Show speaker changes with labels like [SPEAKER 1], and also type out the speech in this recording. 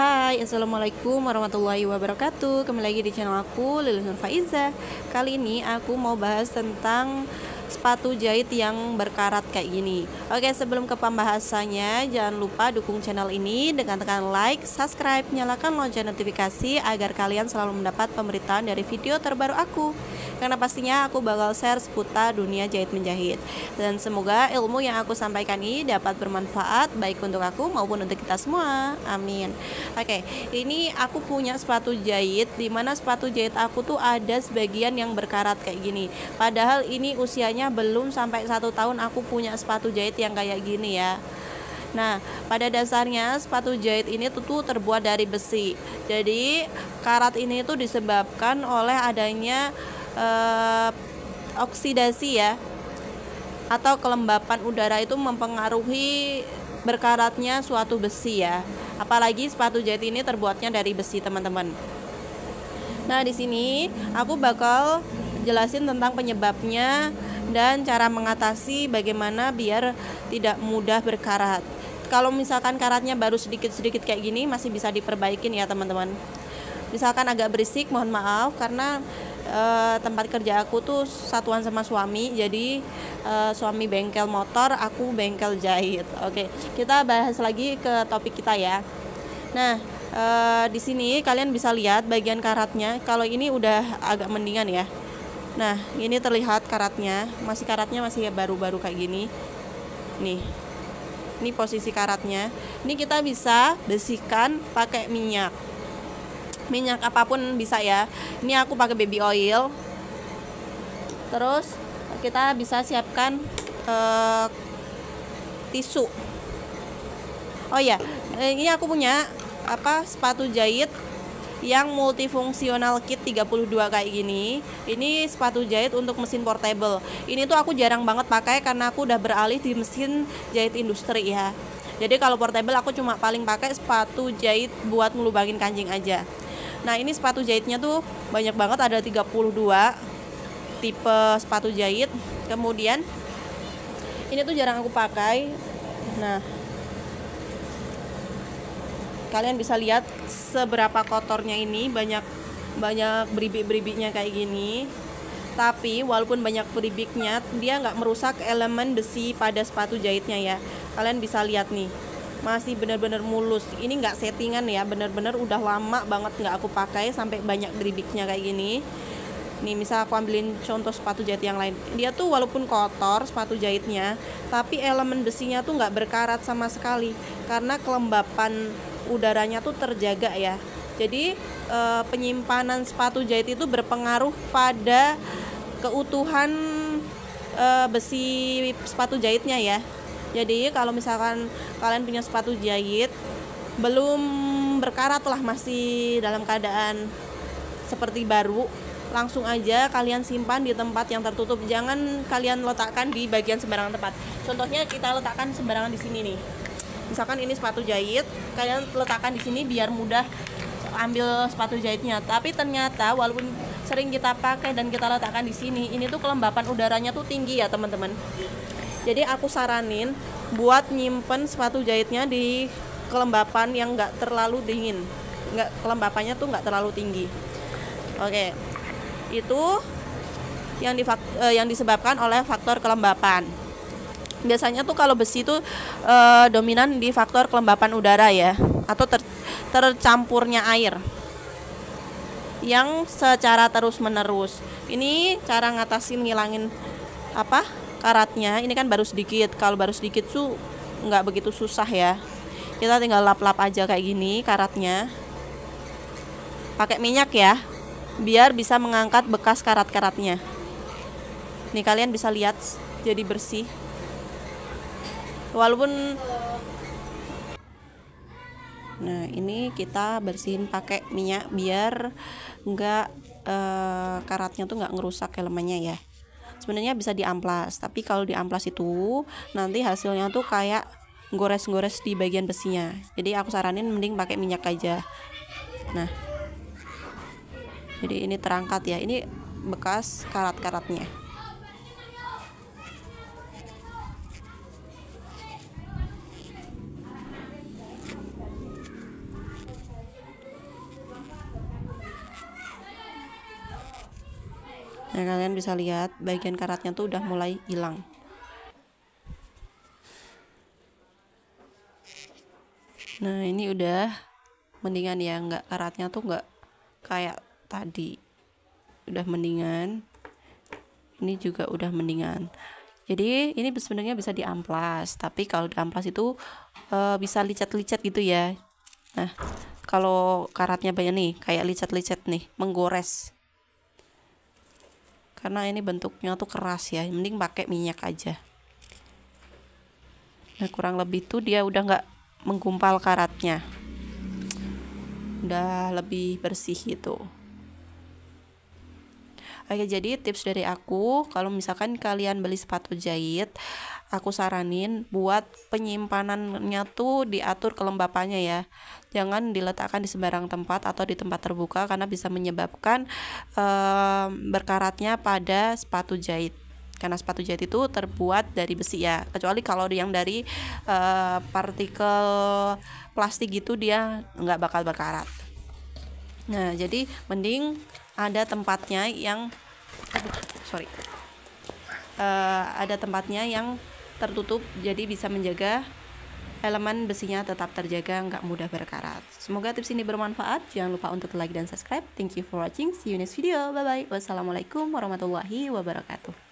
[SPEAKER 1] Hai, assalamualaikum warahmatullahi wabarakatuh. Kembali lagi di channel aku, Lilis Nur Faiza. Kali ini aku mau bahas tentang sepatu jahit yang berkarat kayak gini. Oke, sebelum ke pembahasannya, jangan lupa dukung channel ini dengan tekan like, subscribe, nyalakan lonceng notifikasi agar kalian selalu mendapat pemberitahuan dari video terbaru aku. Karena pastinya aku bakal share seputar dunia jahit menjahit. Dan semoga ilmu yang aku sampaikan ini dapat bermanfaat baik untuk aku maupun untuk kita semua. Amin. Oke, ini aku punya sepatu jahit, dimana sepatu jahit aku tuh ada sebagian yang berkarat kayak gini. Padahal ini usianya belum sampai 1 tahun aku punya sepatu jahit yang kayak gini ya. Nah, pada dasarnya sepatu jahit ini tuh terbuat dari besi. Jadi karat ini tuh disebabkan oleh adanya oksidasi ya, atau kelembapan udara itu mempengaruhi berkaratnya suatu besi ya. Apalagi sepatu jahit ini terbuatnya dari besi, teman-teman. Nah, di sini aku bakal jelasin tentang penyebabnya dan cara mengatasi bagaimana biar tidak mudah berkarat. Kalau misalkan karatnya baru sedikit-sedikit kayak gini masih bisa diperbaikin ya, teman-teman. Misalkan agak berisik, mohon maaf karena tempat kerja aku tuh satuan sama suami, jadi suami bengkel motor, aku bengkel jahit. Oke, kita bahas lagi ke topik kita ya. Nah, di sini kalian bisa lihat bagian karatnya. Kalau ini udah agak mendingan ya. Nah, ini terlihat karatnya masih baru-baru kayak gini. Nih, ini posisi karatnya. Ini kita bisa bersihkan pakai minyak apapun bisa ya. Ini aku pakai baby oil. Terus kita bisa siapkan tisu. Oh ya, ini aku punya sepatu jahit yang multifungsional kit 32 kayak gini. Ini sepatu jahit untuk mesin portable. Ini tuh aku jarang banget pakai karena aku udah beralih di mesin jahit industri ya. Jadi kalau portable aku cuma paling pakai sepatu jahit buat ngelubangin kancing aja. Nah, ini sepatu jahitnya tuh banyak banget, ada 32 tipe sepatu jahit. Kemudian ini tuh jarang aku pakai. Nah, kalian bisa lihat seberapa kotornya ini, banyak beribik-beribiknya kayak gini. Tapi walaupun banyak beribiknya, dia nggak merusak elemen besi pada sepatu jahitnya ya. Kalian bisa lihat nih, masih benar-benar mulus. Ini nggak settingan ya, benar-benar udah lama banget nggak aku pakai sampai banyak beribiknya kayak gini. Nih, misal aku ambilin contoh sepatu jahit yang lain, dia tuh walaupun kotor sepatu jahitnya, tapi elemen besinya tuh nggak berkarat sama sekali karena kelembapan udaranya tuh terjaga ya. Jadi penyimpanan sepatu jahit itu berpengaruh pada keutuhan besi sepatu jahitnya ya. Jadi kalau misalkan kalian punya sepatu jahit belum berkarat lah, masih dalam keadaan seperti baru, langsung aja kalian simpan di tempat yang tertutup. Jangan kalian letakkan di bagian sembarangan tempat. Contohnya kita letakkan sembarangan di sini nih. Misalkan ini sepatu jahit, kalian letakkan di sini biar mudah ambil sepatu jahitnya. Tapi ternyata walaupun sering kita pakai dan kita letakkan di sini, ini tuh kelembapan udaranya tuh tinggi ya, teman-teman. Jadi aku saranin buat nyimpen sepatu jahitnya di kelembapan yang enggak terlalu dingin. Kelembapannya tuh enggak terlalu tinggi. Oke. Itu yang disebabkan oleh faktor kelembapan. Biasanya tuh kalau besi itu dominan di faktor kelembapan udara ya, atau tercampurnya air yang secara terus-menerus. Ini cara ngatasin, ngilangin karatnya. Ini kan baru sedikit. Kalau baru sedikit tuh nggak begitu susah ya. Kita tinggal lap-lap aja kayak gini karatnya. Pakai minyak ya, biar bisa mengangkat bekas karat-karatnya. Nih, kalian bisa lihat jadi bersih. Nah, ini kita bersihin pakai minyak biar nggak karatnya tuh nggak ngerusak elemennya ya. Sebenarnya bisa diamplas, tapi kalau diamplas itu nanti hasilnya tuh kayak gores-gores di bagian besinya. Jadi aku saranin mending pakai minyak aja. Nah, jadi ini terangkat ya, ini bekas karat-karatnya. Nah, kalian bisa lihat bagian karatnya tuh udah mulai hilang. Nah, ini udah mendingan ya, nggak, karatnya tuh nggak kayak tadi, udah mendingan. Ini juga udah mendingan. Jadi ini sebenarnya bisa diamplas, tapi kalau diamplas itu bisa licet-licet gitu ya. Nah, kalau karatnya banyak nih, kayak licet-licet nih, menggores. Karena ini bentuknya tuh keras ya, mending pakai minyak aja. Nah, kurang lebih tuh dia udah nggak menggumpal karatnya, udah lebih bersih gitu. Oke, jadi tips dari aku, kalau misalkan kalian beli sepatu jahit, aku saranin buat penyimpanannya tuh diatur kelembapannya ya. Jangan diletakkan di sembarang tempat atau di tempat terbuka, karena bisa menyebabkan berkaratnya pada sepatu jahit. Karena sepatu jahit itu terbuat dari besi ya, kecuali kalau yang dari partikel plastik gitu, dia nggak bakal berkarat. Nah, jadi mending ada tempatnya yang ada tempatnya yang tertutup, jadi bisa menjaga elemen besinya tetap terjaga, nggak mudah berkarat. Semoga tips ini bermanfaat. Jangan lupa untuk like dan subscribe. Thank you for watching. See you next video. Bye bye. Wassalamualaikum warahmatullahi wabarakatuh.